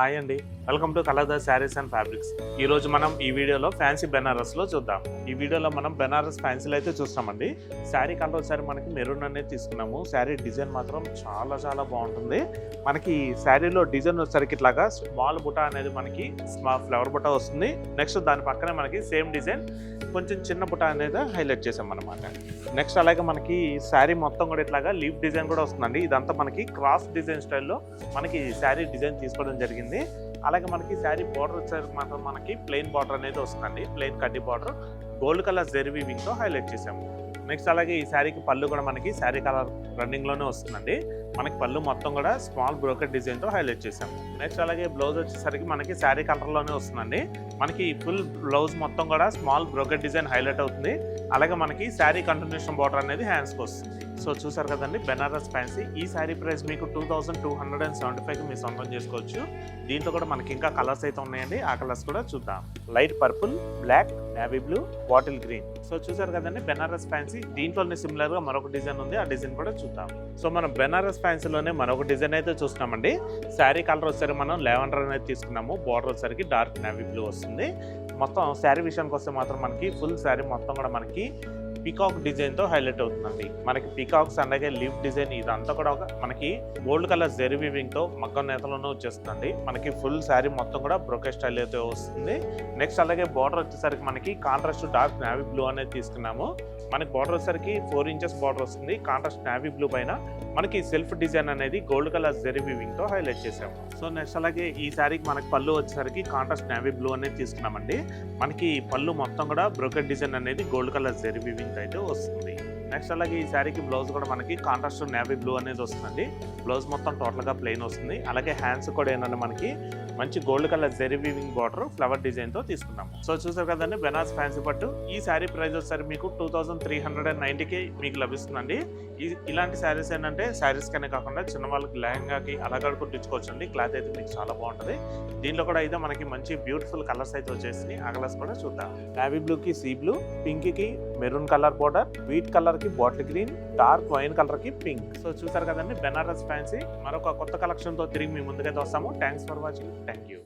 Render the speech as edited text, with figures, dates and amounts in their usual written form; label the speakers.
Speaker 1: Hi అండి, welcome to colours saris and fabrics. ఈరోజు మనం ఈ వీడియోలో ఫ్యాన్సీ బెనారస్లో చూద్దాం. ఈ వీడియోలో మనం బెనారస్ ఫ్యాన్సీలో అయితే చూస్తామండి. శారీ కలర్ ఒకసారి మనకి మెరూన్ అనేది తీసుకున్నాము. శారీ డిజైన్ మాత్రం చాలా బాగుంటుంది. మనకి శారీలో డిజైన్ వచ్చేసరికి ఇట్లాగా స్మాల్ బుటా అనేది మనకి ఫ్లవర్ బుటా వస్తుంది. నెక్స్ట్ దాని పక్కనే మనకి సేమ్ డిజైన్ కొంచెం చిన్న బుటా అనేది హైలైట్ చేసాం అనమాట. నెక్స్ట్ అలాగే మనకి శారీ మొత్తం కూడా ఇట్లాగా లీఫ్ డిజైన్ కూడా వస్తుందండి. ఇదంతా మనకి క్రాస్ డిజైన్ స్టైల్లో మనకి శారీ డిజైన్ తీసుకోవడం జరిగింది. అలాగే మనకి శారీ బార్డర్ వచ్చేసరికి మాత్రం మనకి ప్లెయిన్ బార్డర్ అనేది వస్తుందండి. ప్లెయిన్ కడ్డీ బార్డర్ గోల్డ్ కలర్ జెరీ వీవింగ్తో హైలైట్ చేసాము. నెక్స్ట్ అలాగే ఈ శారీకి పళ్ళు కూడా మనకి శారీ కలర్ రన్నింగ్లోనే వస్తుందండి. మనకి పళ్ళు మొత్తం కూడా స్మాల్ బ్రోకెట్ డిజైన్తో హైలైట్ చేసాము. నెక్స్ట్ అలాగే బ్లౌజ్ వచ్చేసరికి మనకి శారీ కలర్లోనే వస్తుందండి. మనకి ఫుల్ బ్లౌజ్ మొత్తం కూడా స్మాల్ బ్రోకెట్ డిజైన్ హైలైట్ అవుతుంది. అలాగే మనకి శారీ కంటిన్యూషన్ బార్డర్ అనేది హ్యాండ్స్కి వస్తుంది. సో చూసారు కదండి బెనారస్ ఫ్యాన్సీ. ఈ శారీ ప్రైస్ మీకు 2275కి మీరు సొంతం చేసుకోవచ్చు. దీంట్లో కూడా మనకి ఇంకా కలర్స్ అయితే ఉన్నాయండి. ఆ కలర్స్ కూడా చూద్దాం. Light purple, black, navy blue, bottle green. So చూసారు కదండి బెనారస్ ఫ్యాన్సీ. దీంట్లోనే సిమిలర్ గా మరొక డిజైన్ ఉంది. ఆ డిజైన్ కూడా చూద్దాం. సో మనం బెనారస్ ఫ్యాన్సీలోనే మరొక డిజైన్ అయితే చూస్తున్నామండి. శారీ కలర్ వచ్చేసరికి మనం లెవెండర్ అనేది తీసుకున్నాము. బార్డర్ వచ్చేసరికి డార్క్ నేవీ బ్లూ వస్తుంది. మొత్తం శారీ విషయానికి వస్తే మాత్రం మనకి ఫుల్ శారీ మొత్తం కూడా మనకి పీకాక్ డిజైన్తో హైలైట్ అవుతుందండి. మనకి పీకాక్స్ అలాగే లీఫ్ డిజైన్ ఇదంతా కూడా మనకి గోల్డ్ కలర్ జెరీ వీవింగ్తో మగ్గం నేతలోనే వచ్చేస్తుందండి. మనకి ఫుల్ శారీ మొత్తం కూడా బ్రోకెట్ స్టైల్ అయితే వస్తుంది. నెక్స్ట్ అలాగే బార్డర్ వచ్చేసరికి మనకి కాంట్రాస్ట్ డార్క్ నేవీ బ్లూ అనేది తీసుకున్నాము. మనకి బార్డర్ వచ్చేసరికి 4 ఇంచెస్ బార్డర్ వస్తుంది. కాంట్రాస్ట్ నేవీ బ్లూ పైన మనకి సెల్ఫ్ డిజైన్ అనేది గోల్డ్ కలర్ జెరీ వీవింగ్తో హైలైట్ చేసాము. సో నెక్స్ట్ అలాగే ఈ శారీకి మనకి పళ్ళు వచ్చేసరికి కాంట్రాస్ట్ నేవీ బ్లూ అనేది తీసుకున్నామండి. మనకి పళ్ళు మొత్తం కూడా బ్రోకెట్ డిజైన్ అనేది గోల్డ్ కలర్ జెరీ వీవింగ్ అయితే వస్తుంది. నెక్స్ట్ అలాగే ఈ శారీకి బ్లౌజ్ కూడా మనకి కాంట్రాస్ట్ నేవీ బ్లూ అనేది వస్తుందండి. బ్లౌజ్ మొత్తం టోటల్గా ప్లెయిన్ వస్తుంది. అలాగే హ్యాండ్స్ కూడా ఏంటంటే మనకి మంచి gold colour zari weaving border flower డిజైన్తో తీసుకున్నాము. సో చూసారు కదండి బెనారస్ ఫ్యాన్సీ పట్టు. ఈ శారీ ప్రైస్ వచ్చేసరికి మీకు 2390కి మీకు లభిస్తుందండి. ఇలాంటి శారీస్ ఏంటంటే శారీస్ కనే కాకుండా చిన్న వాళ్ళకి లెహంగాకి అలాగ కుట్టించుకోవచ్చు అండి. క్లాత్ అయితే మీకు చాలా బాగుంటుంది. దీంట్లో కూడా అయితే మనకి మంచి బ్యూటిఫుల్ కలర్స్ అయితే వచ్చేసి ఆ కలర్స్ కూడా చూద్దాం. నేవీ బ్లూకి సీ బ్లూ, పింక్కి మెరూన్ కలర్ బార్డర్, వీట్ కలర్కి బాటిల్ గ్రీన్, డార్క్ వైన్ కలర్కి పింక్. సో చూసారు కదండి బెనారస్ ఫ్యాన్సీ. మరొక కొత్త కలెక్షన్తో తిరిగి మీ ముందుకైతే వస్తాము. Thanks for watching. Thank you.